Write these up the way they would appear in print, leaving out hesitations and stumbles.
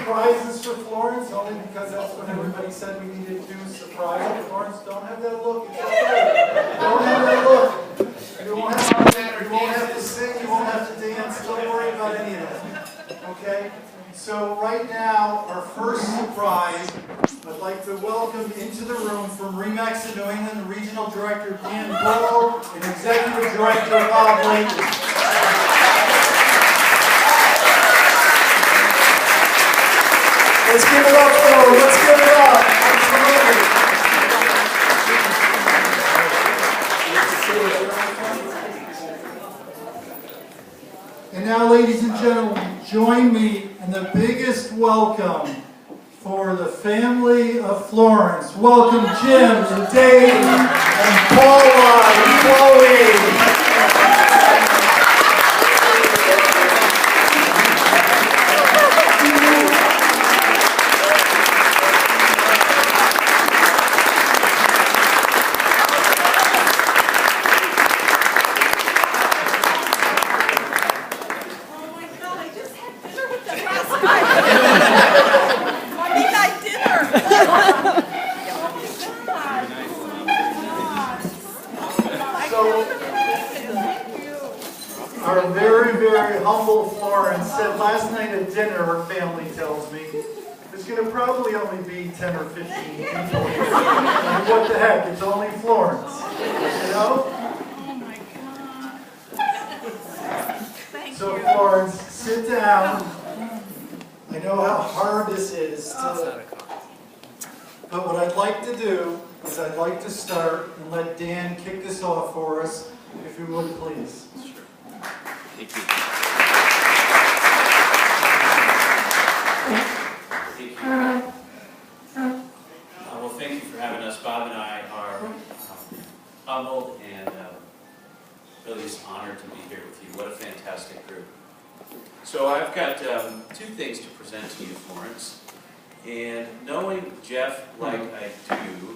surprises for Florence, only because that's what everybody said we needed to do, surprise. Florence, don't have that look. It's okay. Don't have that look. You won't have to sing, you won't have to dance, don't worry about any of that. Okay? So right now, our first surprise, I'd like to welcome into the room from RE/MAX in New England, Regional Director Dan Bull and Executive Director Bob Layton. Let's give it up for them. Let's give it up. And now, ladies and gentlemen, join me in the biggest welcome for the family of Florence. Welcome Jim and Dave and Paula and Chloe. Our very, very humble Florence said last night at dinner, her family tells me, there's going to probably only be 10 or 15 people here. And what the heck, it's only Florence. You know? Oh my God. Thank so you. Florence, sit down. I know how hard this is but what I'd like to do is I'd like to start and let Dan kick this off for us, if you would please. Sure. Thank you. Well, thank you for having us. Bob and I are humbled and really just honored to be here with you. What a fantastic group. So I've got two things to present to you, Florence. And knowing Jeff like I do,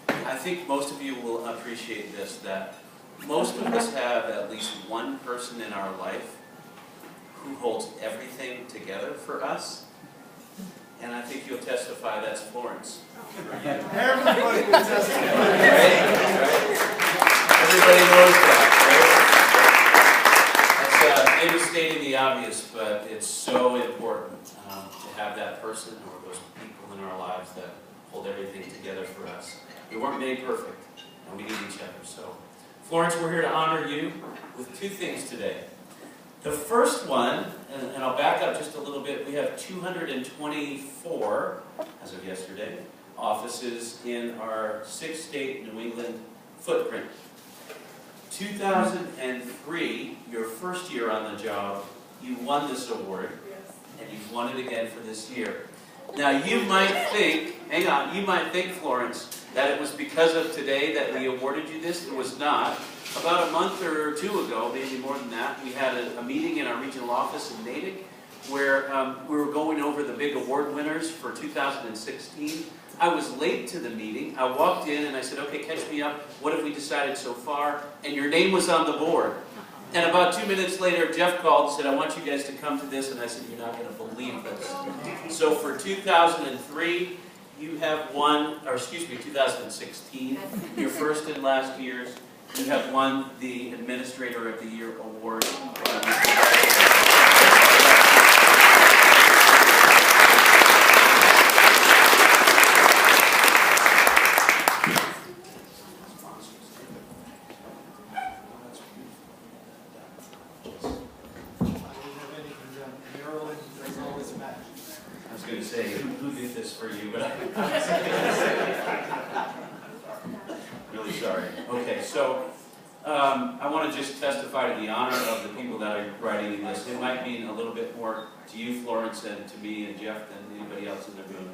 I think most of you will appreciate this, that most of us have at least one person in our life who holds everything together for us. And I think you'll testify that's Florence. Everybody can testify. Right? Everybody knows that, right? That's maybe stating the obvious, but it's so important to have that person or those people in our lives that hold everything together for us. We weren't made perfect, and we need each other. So, Florence, we're here to honor you with two things today. The first one, and I'll back up just a little bit, we have 224, as of yesterday, offices in our 6-state New England footprint. 2003, your first year on the job, you won this award, and you've won it again for this year. Now you might think, hang on, you might think, Florence, that it was because of today that we awarded you this. It was not. About a month or two ago, maybe more than that, we had a meeting in our regional office in Natick where we were going over the big award winners for 2016. I was late to the meeting. I walked in and I said, okay, catch me up. What have we decided so far? And your name was on the board. And about 2 minutes later, Jeff called and said, I want you guys to come to this. And I said, you're not going to believe this. So for 2003, you have won, or excuse me, 2016, your first and last years, you have won the Administrator of the Year award. I was going to say, who did this for you? But really sorry. Okay, so I want to just testify to the honor of the people that are writing this. It might mean a little bit more to you, Florence, and to me and Jeff than anybody else in the room.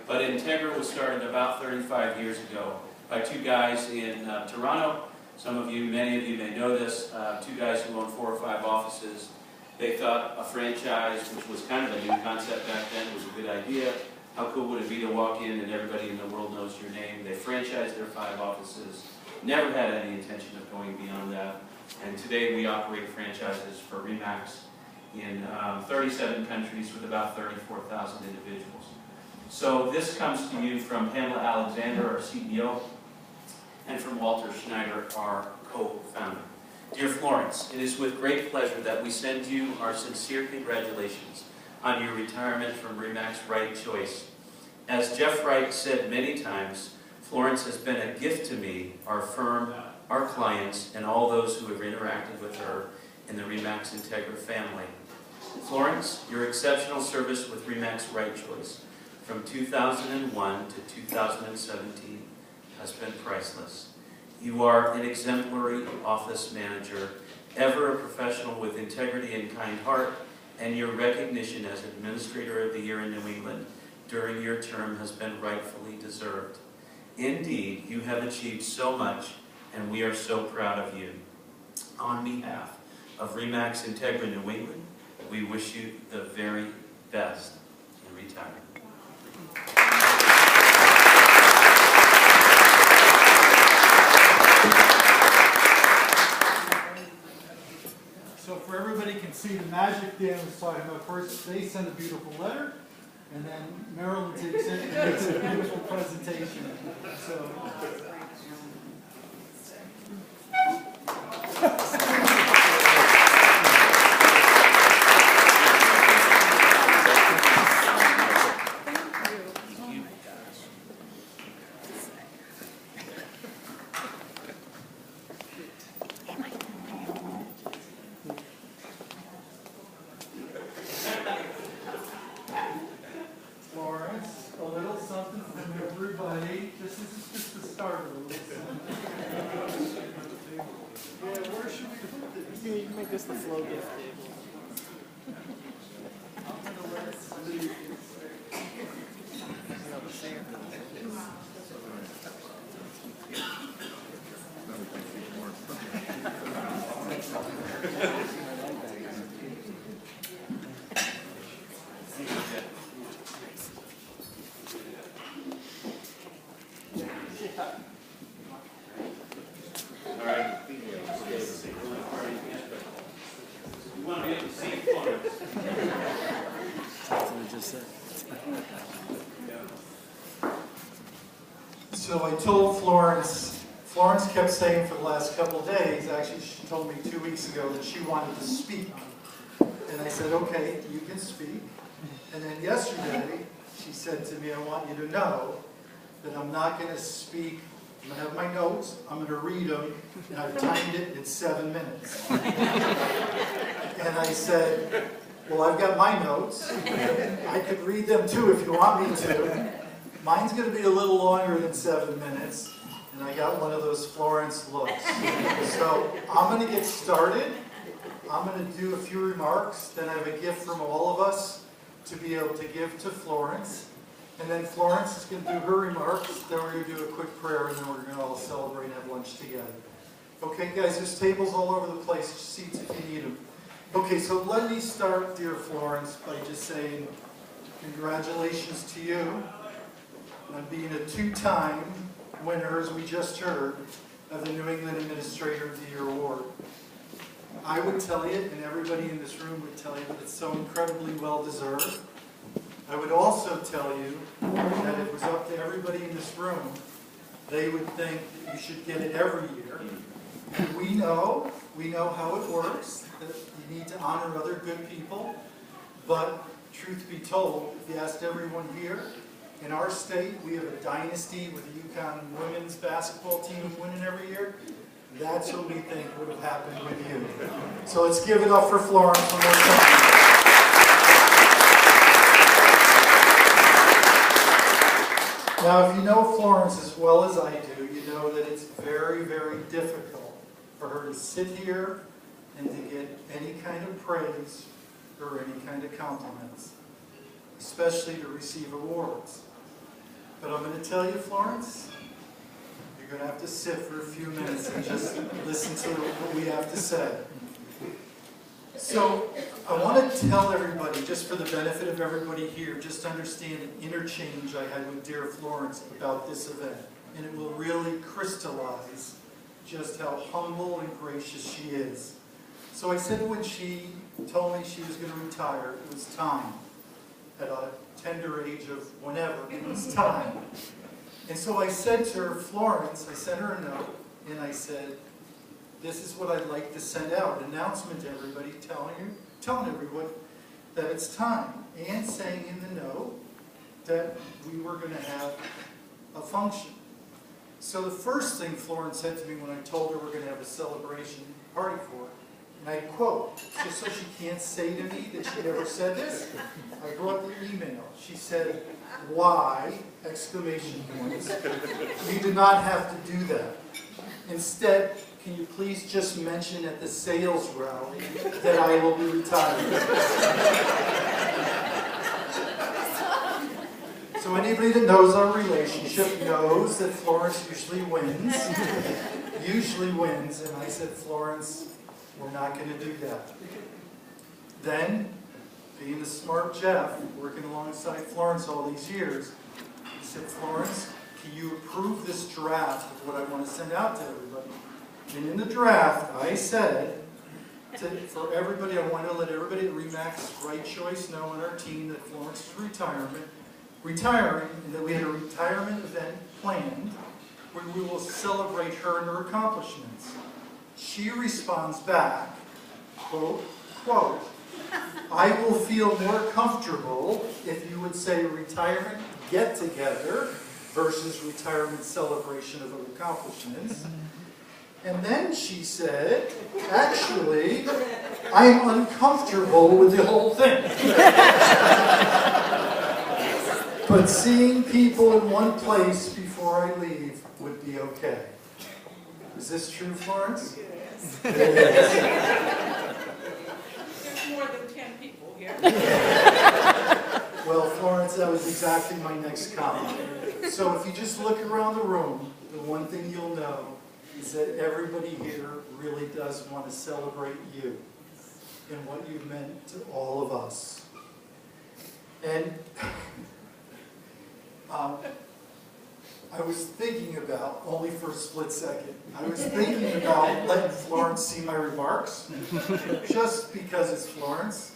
But Integra was started about 35 years ago by two guys in Toronto. Some of you, many of you may know this, two guys who own 4 or 5 offices. They thought a franchise, which was kind of a new concept back then, was a good idea. How cool would it be to walk in and everybody in the world knows your name? They franchised their 5 offices, never had any intention of going beyond that. And today we operate franchises for RE/MAX in 37 countries with about 34,000 individuals. So this comes to you from Pamela Alexander, our CEO, and from Walter Schneider, our co-founder. Dear Florence, it is with great pleasure that we send you our sincere congratulations on your retirement from RE/MAX Right Choice. As Jeff Wright said many times, Florence has been a gift to me, our firm, our clients, and all those who have interacted with her in the RE/MAX Integra family. Florence, your exceptional service with RE/MAX Right Choice from 2001 to 2017 has been priceless. You are an exemplary office manager, ever a professional with integrity and kind heart, and your recognition as Administrator of the Year in New England during your term has been rightfully deserved. Indeed, you have achieved so much, and we are so proud of you. On behalf of RE/MAX Integra New England, we wish you the very best in retirement. So for everybody can see the magic Dan was talking about, first they send a beautiful letter, and then Marilyn takes it and makes a beautiful presentation. So. Florence, a little something from everybody. This is just the start of a little something. Yeah, where should we put this? You can make this the flow gift table. I'm gonna let Steve. All right. You want to be able to see Florence. That's what I just said. So I told Florence kept saying for the last couple of days, actually she told me 2 weeks ago that she wanted to speak. And I said, okay, you can speak. And then yesterday, she said to me, I want you to know that I'm not going to speak. I'm going to have my notes, I'm going to read them, and I've timed it, it's 7 minutes. And I said, well, I've got my notes. I could read them too if you want me to. Mine's going to be a little longer than 7 minutes, and I got one of those Florence looks. So I'm going to get started. I'm going to do a few remarks, then I have a gift from all of us to be able to give to Florence. And then Florence is going to do her remarks, then we're going to do a quick prayer, and then we're going to all celebrate and have lunch together. Okay, guys, there's tables all over the place, seats if you need them. Okay, so let me start, dear Florence, by just saying congratulations to you on being a 2-time winner, as we just heard, of the New England Administrator of the Year Award. I would tell you, and everybody in this room would tell you, that it's so incredibly well-deserved. I would also tell you that if it was up to everybody in this room, they would think that you should get it every year. And we know how it works, that you need to honor other good people. But truth be told, if you asked everyone here, in our state, we have a dynasty with the UConn women's basketball team winning every year. That's what we think would have happened with you. So let's give it up for Florence one more time. Now, if you know Florence as well as I do, you know that it's very, very difficult for her to sit here and to get any kind of praise or any kind of compliments, especially to receive awards. But I'm going to tell you, Florence, you're going to have to sit for a few minutes and just listen to what we have to say. So I want to tell everybody, just for the benefit of everybody here, just understand an interchange I had with dear Florence about this event. And it will really crystallize just how humble and gracious she is. So I said when she told me she was going to retire. It was time. At a tender age of whenever, it was time. And so I said to her, Florence, I sent her a note, and I said, this is what I'd like to send out, an announcement to everybody, telling everyone that it's time, and saying in the note that we were going to have a function. So the first thing Florence said to me when I told her we're going to have a celebration party for her, and I quote, just so she can't say to me that she never said this, I brought the email. She said, why? Exclamation points. You did not have to do that. Instead, can you please just mention at the sales rally that I will be retiring? So anybody that knows our relationship knows that Florence usually wins. And I said, Florence, we're not going to do that. Then, being the smart Jeff, working alongside Florence all these years, he said, Florence, can you approve this draft of what I want to send out to everybody? And in the draft, I said, for everybody, I want to let everybody at RE/MAX Right Choice know on our team that Florence is retiring, and that we had a retirement event planned where we will celebrate her and her accomplishments. She responds back, quote, I will feel more comfortable if you would say retirement get-together versus retirement celebration of accomplishments. And then she said, actually, I'm uncomfortable with the whole thing. But seeing people in one place before I leave would be okay. Is this true, Florence? Yes. There's more than 10 people here. Well, Florence, that was exactly my next comment. So if you just look around the room, the one thing you'll know is that everybody here really does want to celebrate you and what you've meant to all of us. And I was thinking about, only for a split second, I was thinking about letting Florence see my remarks, just because it's Florence,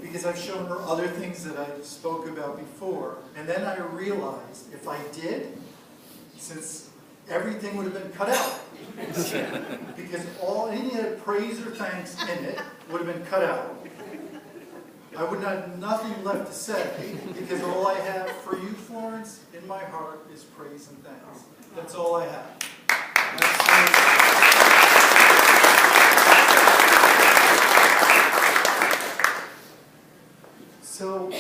because I've shown her other things that I spoke about before. And then I realized if I did, since everything would have been cut out, because anything that had praise or thanks in it would have been cut out. I would have nothing left to say, because all I have for you, Florence, in my heart is praise and thanks. That's all I have. So,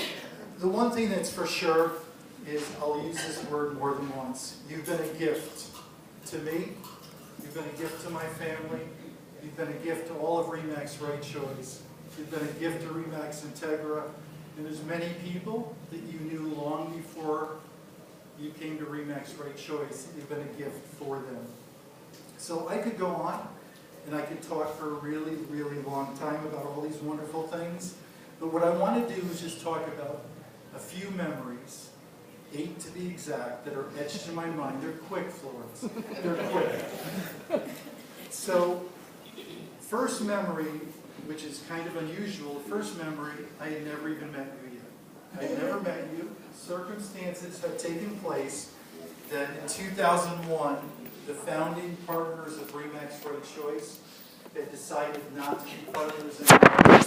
the one thing that's for sure is, I'll use this word more than once, you've been a gift to me, you've been a gift to my family, you've been a gift to all of RE/MAX Right Choice. You've been a gift to RE/MAX Integra, and there's many people that you knew long before you came to RE/MAX Right Choice. You've been a gift for them. So I could go on, and I could talk for a really, really long time about all these wonderful things, but what I want to do is just talk about a few memories, 8 to be exact, that are etched in my mind. They're quick, Florence. They're quick. So, first memory, which is kind of unusual, first memory, I had never even met you yet. I had never met you. Circumstances had taken place that in 2001, the founding partners of RE/MAX Right Choice had decided not to be partners anymore,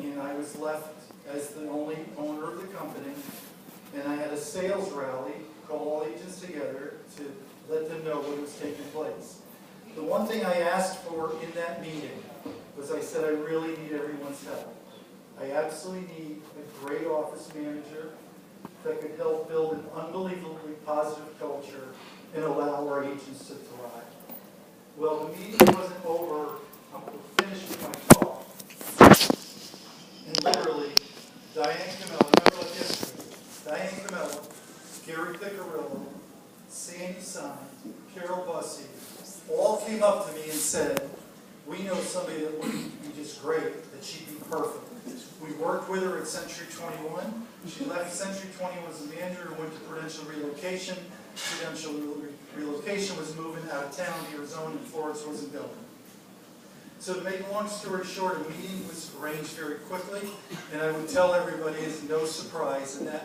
and I was left as the only owner of the company, and I had a sales rally, call all agents together to let them know what was taking place. The one thing I asked for in that meeting was, I said, I really need everyone's help. I absolutely need a great office manager that could help build an unbelievably positive culture and allow our agents to thrive. Well, the meeting wasn't over. I'm finished with my talk. And literally, Diane Camella, remember like yesterday, Diane Camella, Gary Piccarillo, Sandy Simon, Carol Bussey, all came up to me and said, we know somebody that would be just great, that she'd be perfect. We worked with her at Century 21. She left Century 21 as a manager and went to Prudential Relocation. Prudential Relocation was moving out of town to Arizona, and Florence wasn't going. So to make a long story short, a meeting was arranged very quickly, and I would tell everybody it's no surprise, and that